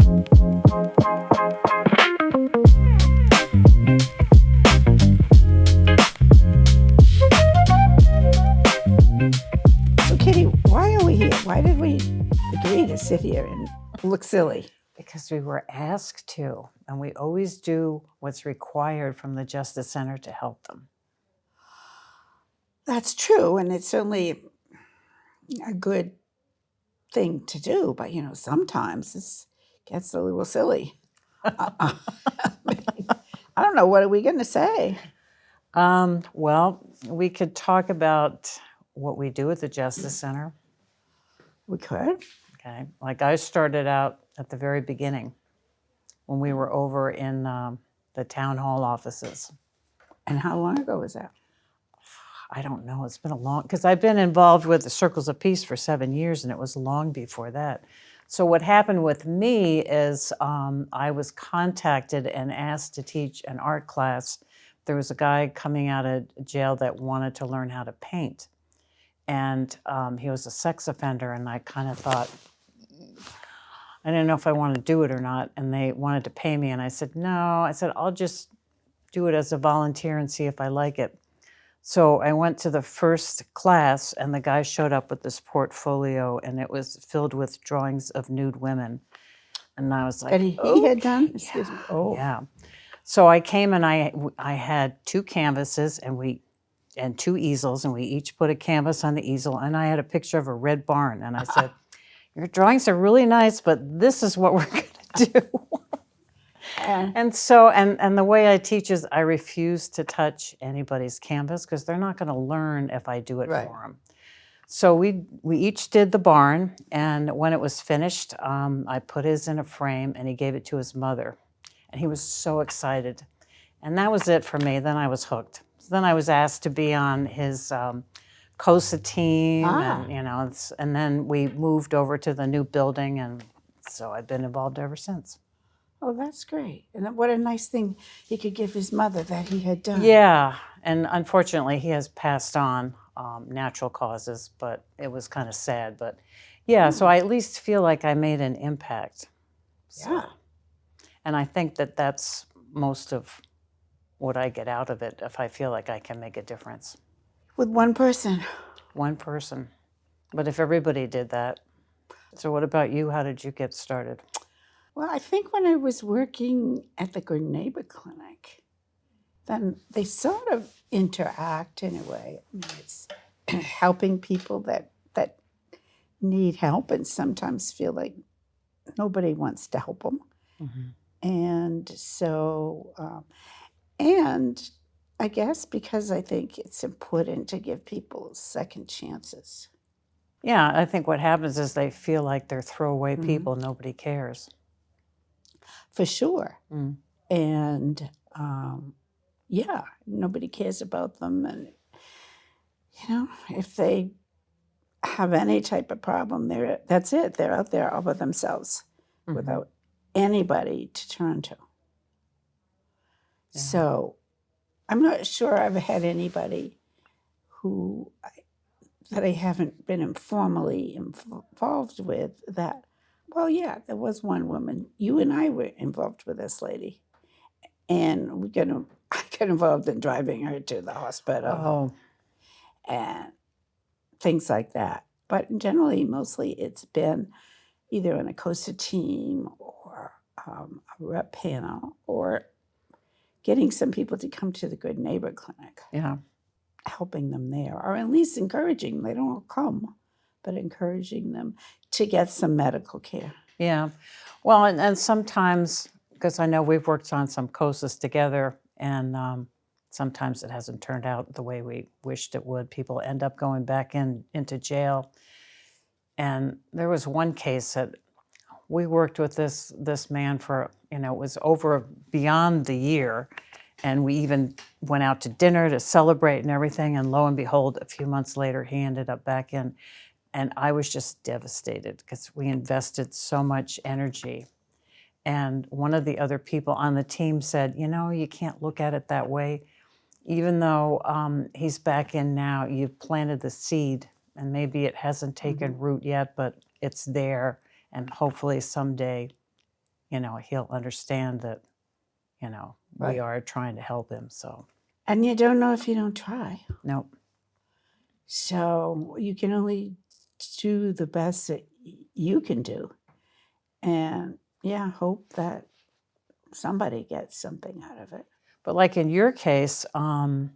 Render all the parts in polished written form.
So, Kitty, why are we here? Why did we agree to sit here and look silly? Because we were asked to, and we always do what's required from the Justice Center to help them. That's true, and it's certainly a good thing to do, but sometimes this gets a little silly. I don't know, what are we going to say? Well, we could talk about what we do at the Justice Center. We could. Okay, like I started out at the very beginning when we were over in the town hall offices. And how long ago was that? I don't know. It's been a long, because I've been involved with the Circles of Peace for 7 years, and it was long before that. So what happened with me is I was contacted and asked to teach an art class. There was a guy coming out of jail that wanted to learn how to paint. And he was a sex offender, and I kind of thought, I didn't know if I wanted to do it or not, and they wanted to pay me, and I said, no. I said, I'll just do it as a volunteer and see if I like it. So I went to the first class, and the guy showed up with this portfolio, and it was filled with drawings of nude women. And I was like, That he had done? Excuse me. Oh. Yeah. So I came, and I had 2 canvases and 2 easels, and we each put a canvas on the easel, and I had a picture of a red barn, and I said, your drawings are really nice, but this is what we're going to do. And so, and the way I teach is I refuse to touch anybody's canvas because they're not going to learn if I do it Right. for them. So we each did the barn, and when it was finished, I put his in a frame, and he gave it to his mother, and he was so excited. And that was it for me. Then I was hooked. So then I was asked to be on his COSA team, and then we moved over to the new building, and so I've been involved ever since. Oh, that's great. And what a nice thing he could give his mother that he had done. Yeah, and unfortunately he has passed on, natural causes, but it was kind of sad. But yeah, so I at least feel like I made an impact. So, Yeah. and I think that that's most of what I get out of it, if I feel like I can make a difference. With one person. One person. But if everybody did that. So what about you? How did you get started? Well, I think when I was working at the Good Neighbor Clinic, then they sort of interact in a way. I mean, it's helping people that need help and sometimes feel like nobody wants to help them. Mm-hmm. And so, and I guess because I think it's important to give people second chances. Yeah, I think what happens is they feel like they're throwaway people. Nobody cares. For sure. Mm. And yeah, nobody cares about them. And, if they have any type of problem, that's it. They're out there all by themselves without anybody to turn to. Yeah. So I'm not sure I've had anybody that I haven't been informally involved with that. Well, yeah, there was one woman. You and I were involved with this lady, and I got involved in driving her to the hospital and things like that. But generally, mostly it's been either on a COSA team or a rep panel or getting some people to come to the Good Neighbor Clinic. Yeah. Helping them there, or at least encouraging them. They don't all come, but encouraging them to get some medical care. Yeah. Well, and sometimes, because I know we've worked on some COSAs together, and sometimes it hasn't turned out the way we wished it would. People end up going back into jail. And there was one case that we worked with this man for, it was over beyond the year. And we even went out to dinner to celebrate and everything. And lo and behold, a few months later, he ended up back in. And I was just devastated because we invested so much energy. And one of the other people on the team said, you can't look at it that way. Even though he's back in now, you've planted the seed. And maybe it hasn't taken root yet, but it's there. And hopefully someday he'll understand that, we Right. are trying to help him. So, And you don't know if you don't try. no. So you can only do the best that you can do. And yeah, hope that somebody gets something out of it. But like in your case, I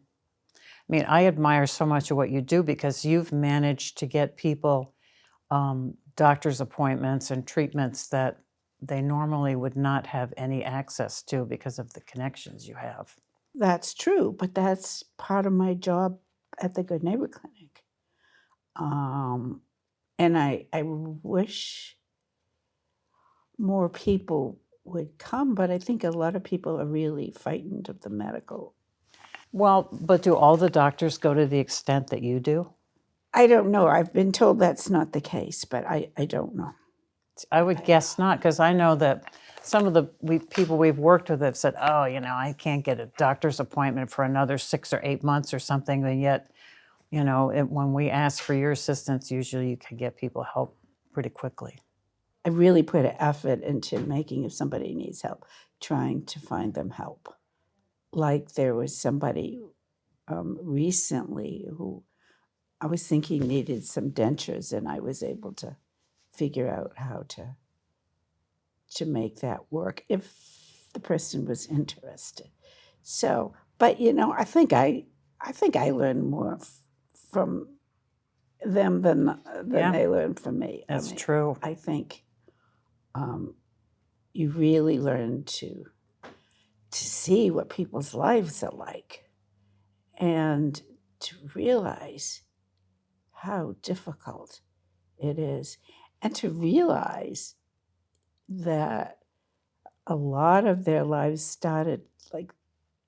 admire so much of what you do because you've managed to get people doctor's appointments and treatments that they normally would not have any access to because of the connections you have. That's true, but that's part of my job at the Good Neighbor Clinic. And I wish more people would come, but I think a lot of people are really frightened of the medical. Well, but do all the doctors go to the extent that you do? I don't know. I've been told that's not the case, but I don't know. I would guess not, because I know that some of the people we've worked with have said, oh, I can't get a doctor's appointment for another 6 or 8 months or something, and yet, when we ask for your assistance, usually you can get people help pretty quickly. I really put an effort into making, if somebody needs help, trying to find them help. Like there was somebody recently who I was thinking needed some dentures, and I was able to figure out how to make that work if the person was interested. So, but I think I learned more from them than Yeah. they learned from me. That's true. I think you really learn to see what people's lives are like and to realize how difficult it is, and to realize that a lot of their lives started like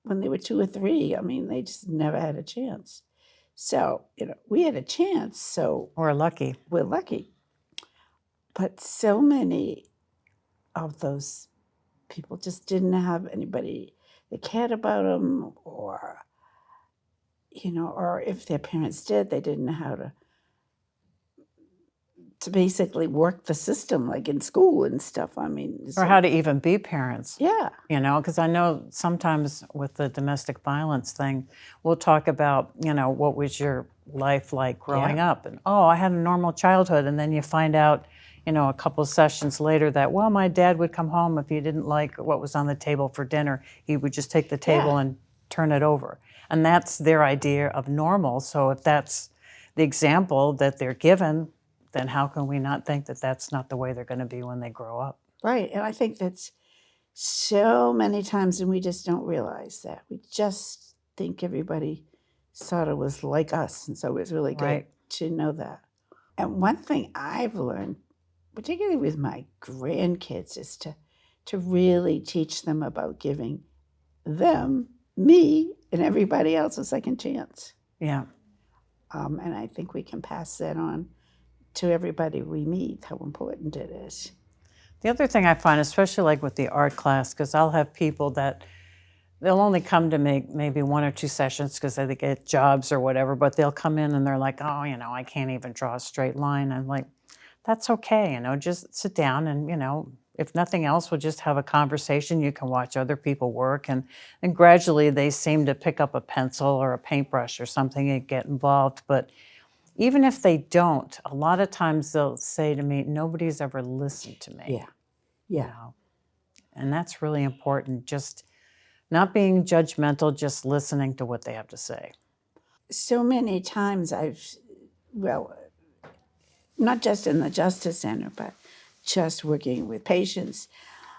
when they were 2 or 3. I mean, they just never had a chance. So, we had a chance, so We're lucky. we're lucky. But so many of those people just didn't have anybody that cared about them, or if their parents did, they didn't know how to basically work the system, like in school and stuff. I mean, Or how to even be parents. Yeah. Because I know sometimes with the domestic violence thing, we'll talk about, what was your life like growing up? And, I had a normal childhood. And then you find out, a couple sessions later that, well, my dad would come home if he didn't like what was on the table for dinner. He would just take the table and turn it over. And that's their idea of normal. So if that's the example that they're given, then how can we not think that that's not the way they're going to be when they grow up? Right. And I think that's so many times, and we just don't realize that. We just think everybody sort of was like us. And so it was really good to know that. And one thing I've learned, particularly with my grandkids, is to really teach them about giving them, me, and everybody else a second chance. Yeah. And I think we can pass that on to everybody we meet, how important it is. The other thing I find, especially like with the art class, because I'll have people that they'll only come to make maybe 1 or 2 sessions because they get jobs or whatever, but they'll come in and they're like, oh, I can't even draw a straight line. I'm like, that's okay, just sit down and, if nothing else, we'll just have a conversation. You can watch other people work, and gradually they seem to pick up a pencil or a paintbrush or something and get involved. But even if they don't, a lot of times they'll say to me, nobody's ever listened to me. Yeah. And that's really important, just not being judgmental, just listening to what they have to say. So many times not just in the Justice Center, but just working with patients,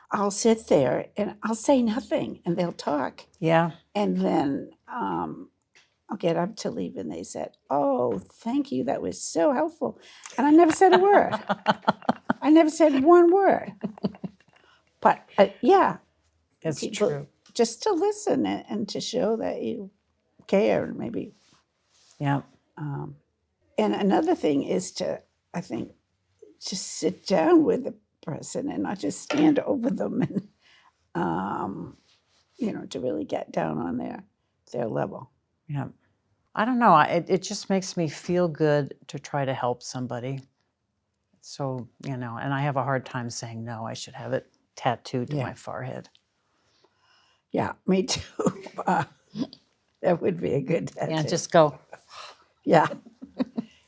I'll sit there and I'll say nothing and they'll talk. Yeah. And then I'll get up to leave and they said, oh, thank you. That was so helpful. And I never said a word. I never said one word. But it's true. Just to listen and to show that you care, maybe. Yeah. And another thing is to, I think, just sit down with the person and not just stand over them and, to really get down on their level. Yeah. I don't know. It just makes me feel good to try to help somebody. So, and I have a hard time saying no, I should have it tattooed to Yeah. my forehead. Yeah, me too. That would be a good tattoo. Yeah, just go. Yeah.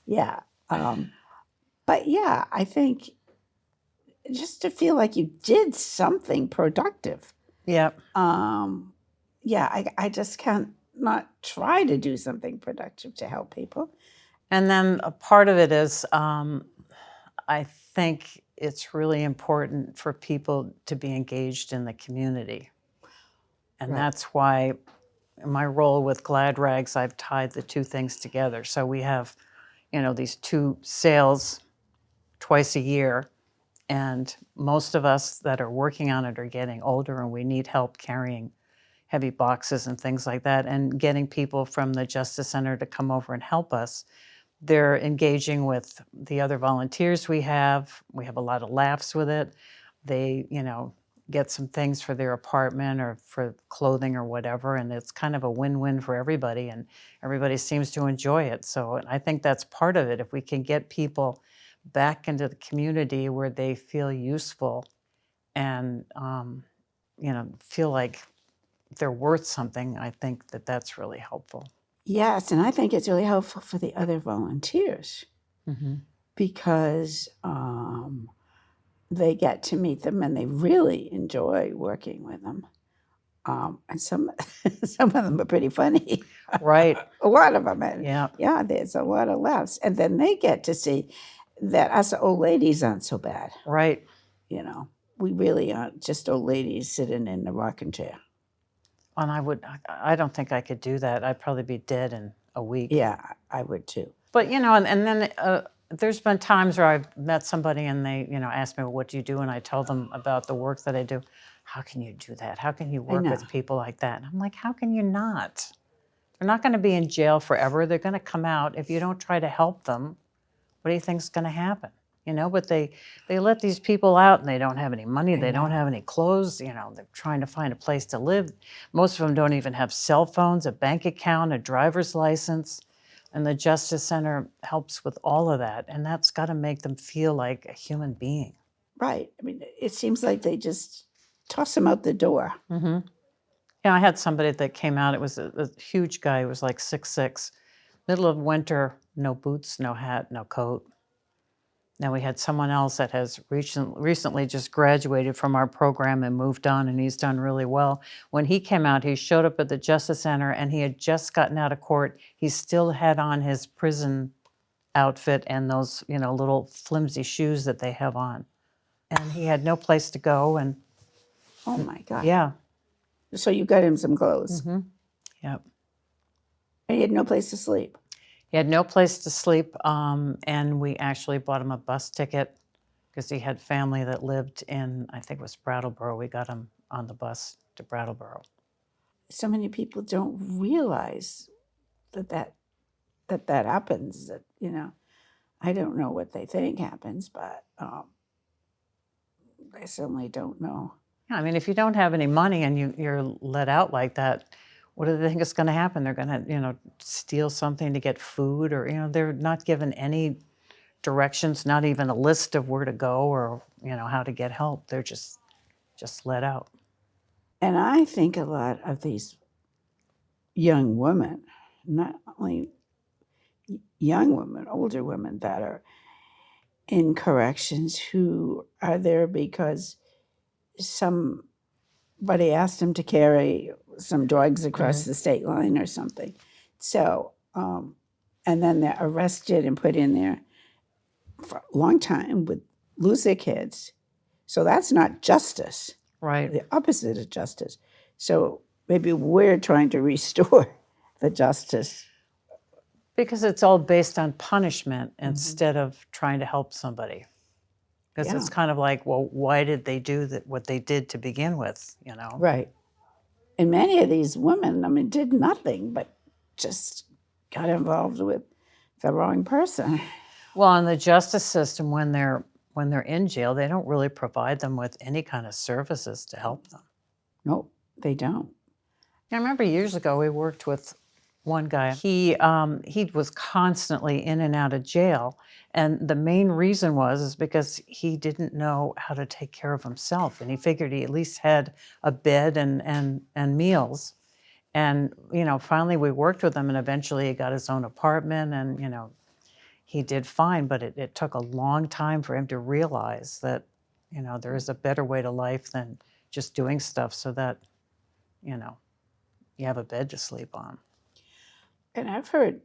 Yeah. But yeah, I think just to feel like you did something productive. Yeah. Yeah, I just can't not try to do something productive to help people. And then a part of it is, I think it's really important for people to be engaged in the community. And Right. that's why in my role with Glad Rags, I've tied the two things together. So we have, these 2 sales twice a year. And most of us that are working on it are getting older, and we need help carrying heavy boxes and things like that. And getting people from the Justice Center to come over and help us. They're engaging with the other volunteers we have. We have a lot of laughs with it. They, get some things for their apartment or for clothing or whatever, and it's kind of a win-win for everybody, and everybody seems to enjoy it. So I think that's part of it. If we can get people back into the community where they feel useful and, feel like they're worth something, I think that that's really helpful. Yes, and I think it's really helpful for the other volunteers because they get to meet them and they really enjoy working with them. And some of them are pretty funny. Right. A lot of them. And Yeah. there's a lot of laughs. And then they get to see that us old ladies aren't so bad. Right. We really aren't just old ladies sitting in the rocking chair. And I don't think I could do that. I'd probably be dead in a week. Yeah, I would too. But, and then there's been times where I've met somebody and they, ask me, well, what do you do? And I tell them about the work that I do. How can you do that? How can you work with people like that? And I'm like, how can you not? They're not going to be in jail forever. They're going to come out. If you don't try to help them, what do you think's going to happen? But they let these people out and they don't have any money. They don't have any clothes. They're trying to find a place to live. Most of them don't even have cell phones, a bank account, a driver's license. And the Justice Center helps with all of that. And that's got to make them feel like a human being. Right. I mean, it seems like they just toss them out the door. Mm-hmm. Yeah, I had somebody that came out. It was a huge guy. He was like 6'6". Middle of winter, no boots, no hat, no coat. Now we had someone else that has recently just graduated from our program and moved on, and he's done really well. When he came out, he showed up at the Justice Center, and he had just gotten out of court. He still had on his prison outfit and those, little flimsy shoes that they have on. And he had no place to go. And oh my God. Yeah. So you got him some clothes. Mm-hmm. Yep. And he had no place to sleep. He had no place to sleep, and we actually bought him a bus ticket because he had family that lived in, I think it was Brattleboro. We got him on the bus to Brattleboro. So many people don't realize that happens. That I don't know what they think happens, but I certainly don't know. Yeah, I mean, if you don't have any money and you're let out like that, what do they think is going to happen? They're going to, steal something to get food, or they're not given any directions, not even a list of where to go or how to get help. They're just let out. And I think a lot of these young women, not only young women, older women that are in corrections, who are there because somebody asked them to carry some drugs across the state line or something. So, and then they're arrested and put in there for a long time, would lose their kids. So that's not justice. Right. The opposite of justice. So maybe we're trying to restore the justice. Because it's all based on punishment instead of trying to help somebody. Because it's kind of like, well, why did they do what they did to begin with, Right. And many of these women, did nothing but just got involved with the wrong person. Well, in the justice system, when they're in jail, they don't really provide them with any kind of services to help them. Nope, they don't. I remember years ago we worked with one guy, he was constantly in and out of jail. And the main reason is because he didn't know how to take care of himself. And he figured he at least had a bed and meals. And, finally we worked with him, and eventually he got his own apartment, and, he did fine. But it took a long time for him to realize that, there is a better way to life than just doing stuff so that, you have a bed to sleep on. And I've heard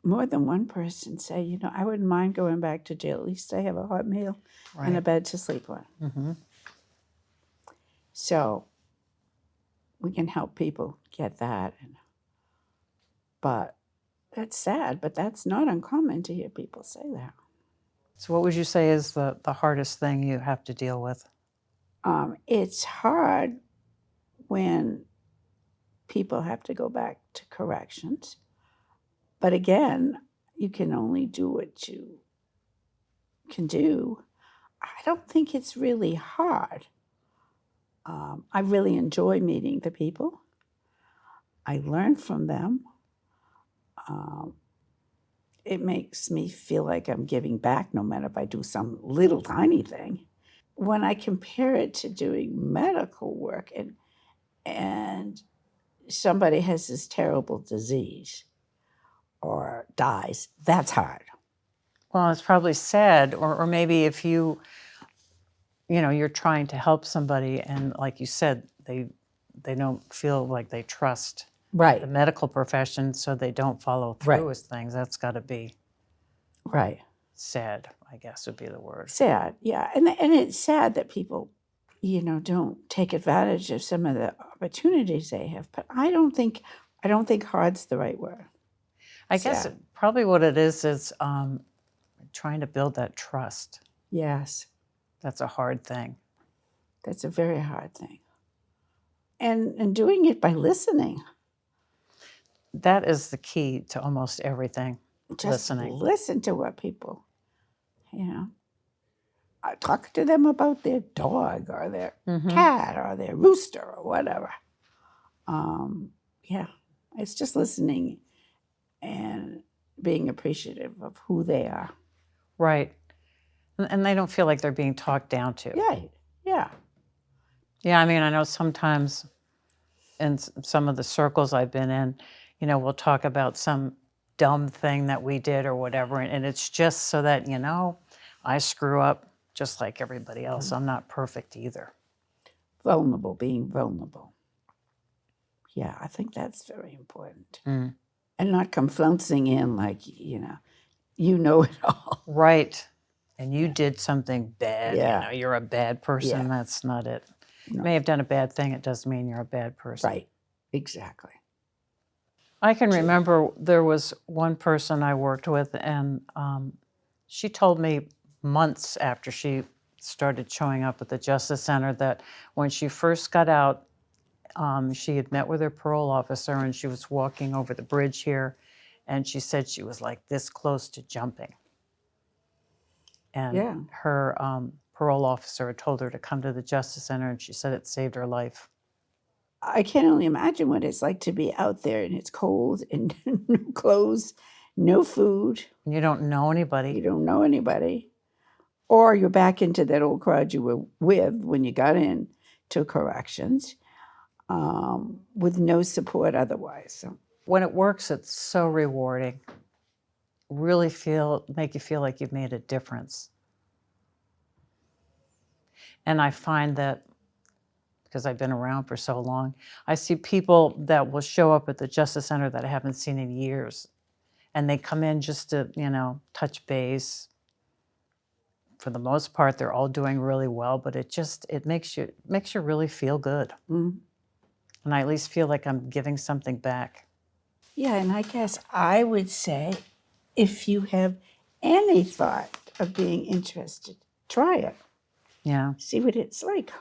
more than one person say, I wouldn't mind going back to jail. At least I have a hot meal and a bed to sleep on. Mm-hmm. So we can help people get that. But that's sad, but that's not uncommon to hear people say that. So what would you say is the hardest thing you have to deal with? It's hard when people have to go back to corrections. But again, you can only do what you can do. I don't think it's really hard. I really enjoy meeting the people. I learn from them. It makes me feel like I'm giving back, no matter if I do some little tiny thing. When I compare it to doing medical work and somebody has this terrible disease or dies, that's hard. Well, it's probably sad, or maybe if you're trying to help somebody, and like you said, they don't feel like they trust the medical profession, so they don't follow through with things. That's got to be sad, I guess would be the word. Sad, yeah. And it's sad that people, don't take advantage of some of the opportunities they have. But I don't think hard's the right word. I guess probably what it is trying to build that trust. Yes. That's a hard thing. That's a very hard thing. And doing it by listening. That is the key to almost everything. Just listening. Listen to what people, I talk to them about their dog or their cat or their rooster or whatever. It's just listening and being appreciative of who they are. Right. And they don't feel like they're being talked down to. Right, yeah. Yeah, I mean, I know sometimes in some of the circles I've been in, we'll talk about some dumb thing that we did or whatever, and it's just so that, I screw up just like everybody else. I'm not perfect either. Being vulnerable. Yeah, I think that's very important. Mm. And not come flouncing in like, you know it all. Right. And you did something bad. Yeah. You're a bad person. Yeah. That's not it. No. You may have done a bad thing. It doesn't mean you're a bad person. Right. Exactly. I can remember there was one person I worked with, and she told me months after she started showing up at the Justice Center that when she first got out, she had met with her parole officer, and she was walking over the bridge here, and she said she was like this close to jumping. And her parole officer had told her to come to the Justice Center, and she said it saved her life. I can only imagine what it's like to be out there and it's cold and no clothes, no food. You don't know anybody. You don't know anybody. Or you're back into that old crowd you were with when you got in to corrections, with no support otherwise. So. When it works, it's so rewarding. Really make you feel like you've made a difference. And I find that, because I've been around for so long, I see people that will show up at the Justice Center that I haven't seen in years. And they come in just to, touch base. For the most part, they're all doing really well, but it makes you really feel good. Mm-hmm. And I at least feel like I'm giving something back. Yeah, and I guess I would say, if you have any thought of being interested, try it. Yeah. See what it's like.